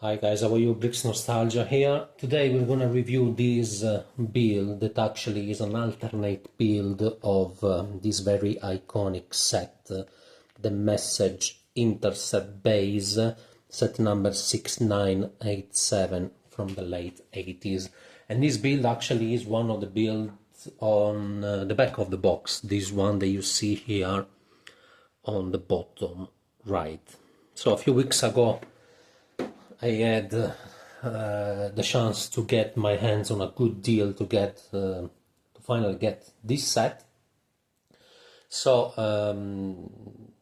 Hi guys, how are you? Bricks Nostalgia here. Today we're gonna review this build that actually is an alternate build of this very iconic set, the Message Intercept Base, set number 6987 from the late 80s. And this build actually is one of the builds on the back of the box, this one that you see here on the bottom right. So a few weeks ago I had the chance to get my hands on a good deal to finally get this set. So I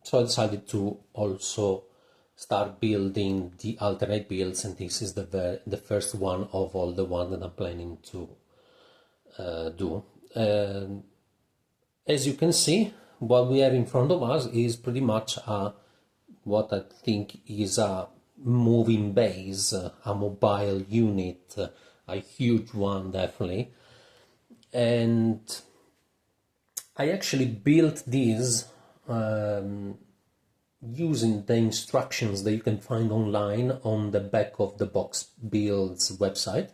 decided to also start building the alternate builds, and this is the first one of all the ones that I'm planning to do. As you can see, what we have in front of us is pretty much what I think is a moving base, a mobile unit, a huge one definitely. And I actually built these using the instructions that you can find online on the back of the Box Builds website.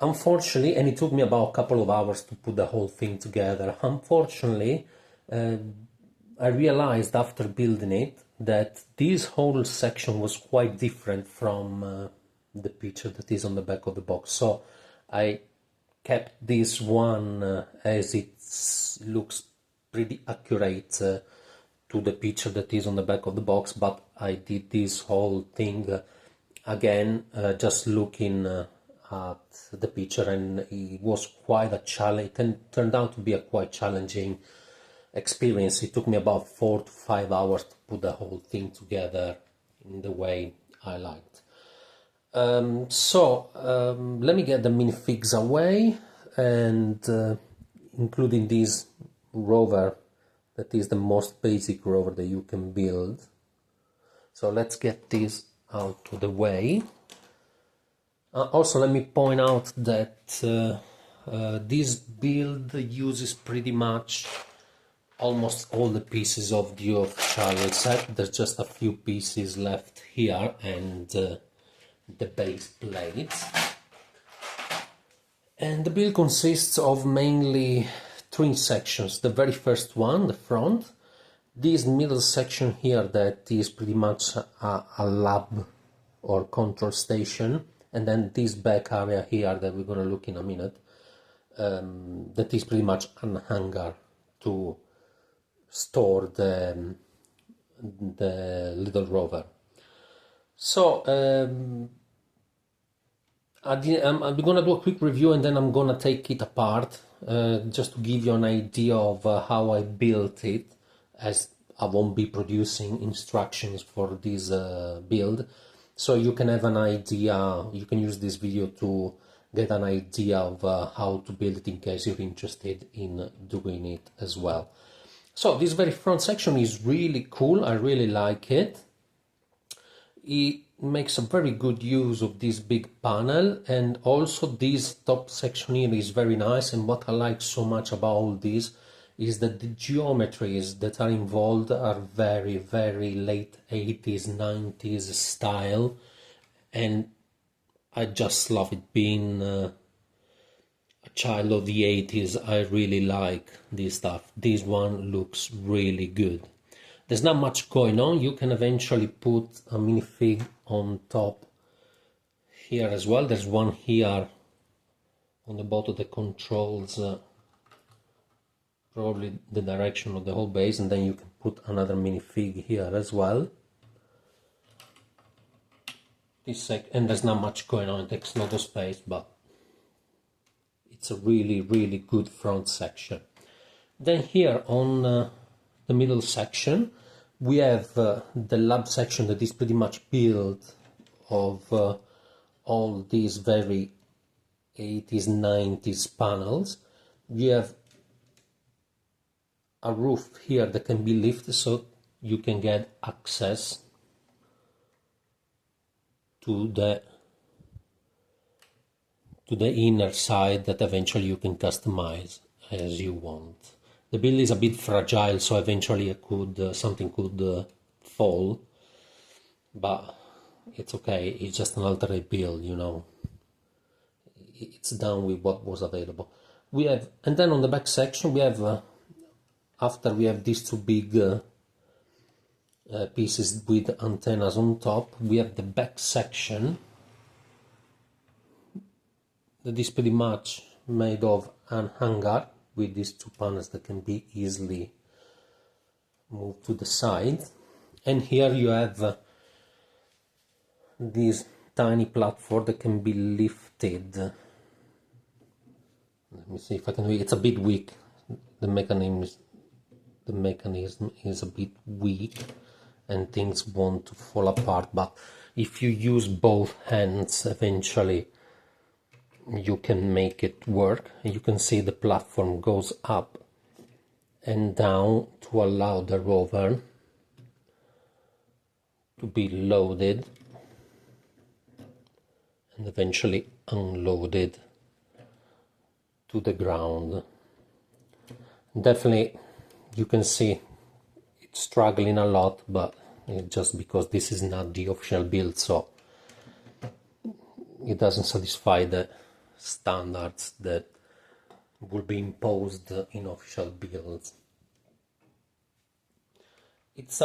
Unfortunately, and it took me about a couple of hours to put the whole thing together, unfortunately, I realized after building it that this whole section was quite different from the picture that is on the back of the box. So I kept this one as it looks pretty accurate to the picture that is on the back of the box, but I did this whole thing again just looking at the picture, and it was quite a challenge. It turned out to be a quite challenging experience. It took me about 4 to 5 hours to put the whole thing together in the way I liked. Let me get the minifigs away, and including this rover that is the most basic rover that you can build. So let's get this out of the way. Also, let me point out that this build uses pretty much almost all the pieces of the Earthchild set. There's just a few pieces left here and the base plates. And the build consists of mainly 3 sections. The very first one, the front, this middle section here that is pretty much a lab or control station, and then this back area here that we're going to look in a minute, that is pretty much an hangar to store the little rover. So I'm going to do a quick review, and then I'm going to take it apart just to give you an idea of how I built it, as I won't be producing instructions for this build. So you can have an idea, you can use this video to get an idea of how to build it in case you're interested in doing it as well. So this very front section is really cool, I really like it. It makes a very good use of this big panel, and also this top section here is very nice. And what I like so much about all this is that the geometries that are involved are very, very late 80s, 90s style, and I just love it. Being a child of the 80s, I really like this stuff. This one looks really good. There's not much going on. You can eventually put a minifig on top here as well. There's one here on the bottom that controls probably the direction of the whole base, and then you can put another minifig here as well. And there's not much going on. It takes a lot of space, but it's a really, really good front section. Then here on the middle section, we have the lab section that is pretty much built of all these very 80s, 90s panels. We have a roof here that can be lifted so you can get access to the inner side that eventually you can customize as you want. The build is a bit fragile, so eventually something could fall, but it's okay, it's just an alternate build, you know. It's done with what was available. We have, and then on the back section we have, after we have these two big pieces with antennas on top, we have the back section that is pretty much made of an hanger with these two panels that can be easily moved to the side. And here you have this tiny platform that can be lifted. Let me see if I can do it. It's a bit weak. The mechanism is a bit weak and things want to fall apart, but if you use both hands, eventually you can make it work. You can see the platform goes up and down to allow the rover to be loaded and eventually unloaded to the ground. Definitely you can see it's struggling a lot, but it's just because this is not the official build, so it doesn't satisfy the standards that will be imposed in official builds. It's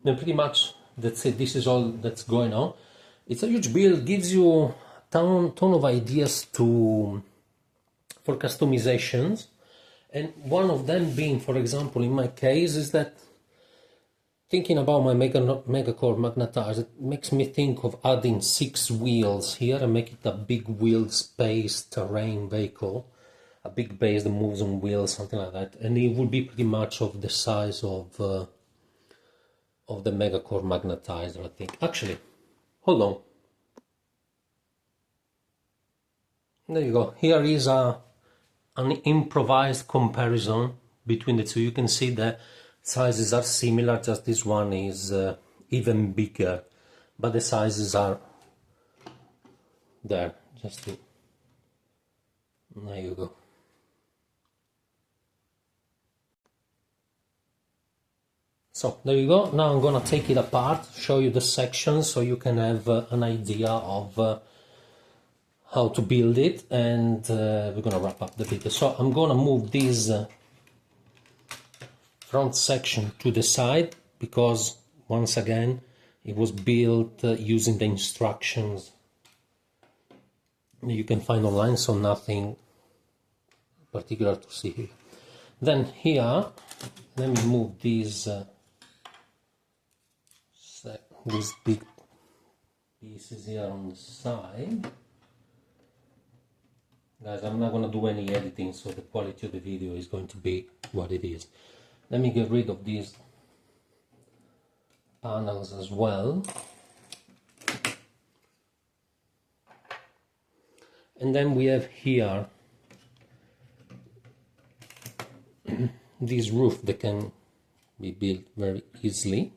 pretty much that's it. This is all that's going on. It's a huge build, gives you a ton of ideas for customizations, and one of them being, for example, in my case, is that thinking about my Megacore magnetizer, it makes me think of adding 6 wheels here and make it a big wheel space terrain vehicle, a big base that moves on wheels, something like that, and it would be pretty much of the size of the Megacore magnetizer, I think. Actually, hold on. There you go. Here is an improvised comparison between the two. You can see the sizes are similar, just this one is even bigger, but the sizes are there. There you go. So there you go. Now I'm gonna take it apart, show you the sections so you can have an idea of how to build it, and we're gonna wrap up the video. So I'm gonna move this front section to the side because once again it was built using the instructions you can find online, so nothing particular to see here. Then here, let me move these big pieces here on the side. Guys, I'm not going to do any editing, so the quality of the video is going to be what it is. Let me get rid of these panels as well. And then we have here this roof that can be built very easily.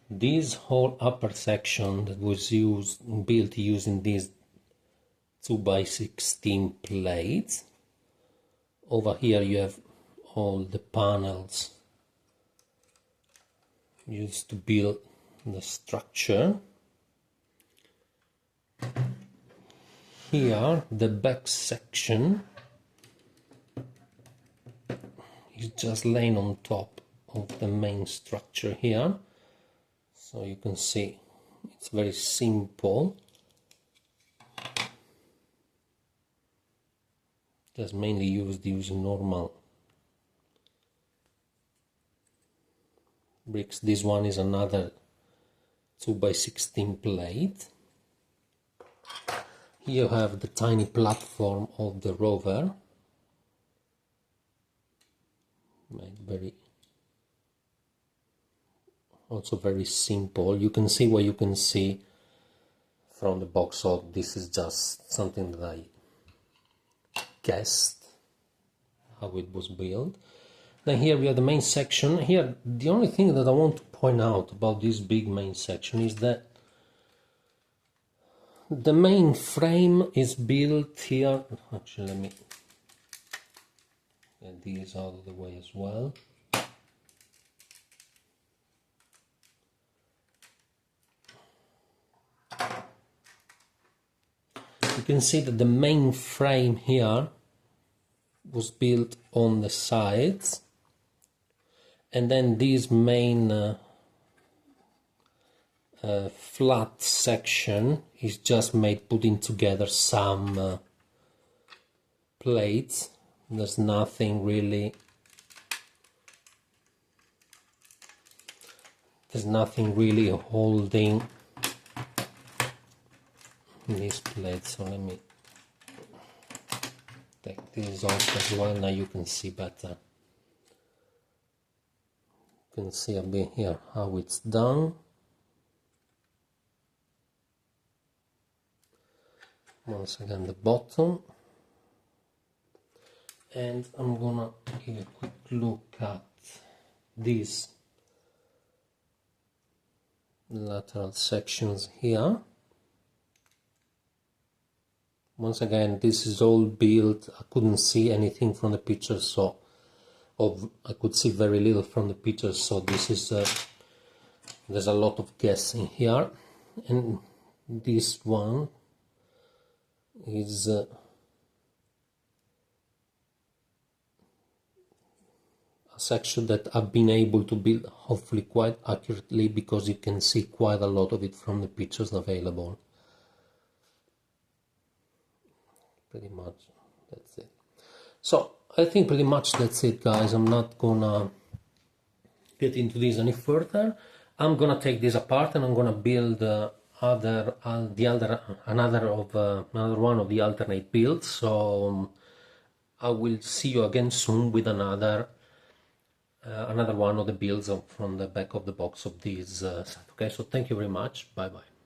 This whole upper section that was built using these 2x16 plates. Over here you have all the panels used to build the structure. Here the back section is just laying on top of the main structure here, so you can see it's very simple. Just mainly used using normal bricks. This one is another 2x16 plate. Here you have the tiny platform of the rover, made also very simple. You can see what you can see from the box, so this is just something that I guessed how it was built. Then here we have the main section. Here the only thing that I want to point out about this big main section is that the main frame is built here. Actually, let me get these out of the way as well. can see that the main frame here was built on the sides, and then this main flat section is just made putting together some plates. There's nothing really holding these plates. So let me take this off as well. Now you can see better. You can see a bit here how it's done. Once again the bottom, and I'm gonna give a quick look at these lateral sections here. Once again, this is all built. I couldn't see anything from the pictures, so I could see very little from the pictures, so this is there's a lot of guessing here. And this one is a section that I've been able to build hopefully quite accurately, because you can see quite a lot of it from the pictures available. Pretty much that's it. So I think pretty much that's it, guys. I'm not gonna get into this any further. I'm gonna take this apart and I'm gonna build another one of the alternate builds. So I will see you again soon with another one of the builds from the back of the box of this set. Okay, so thank you very much. Bye bye.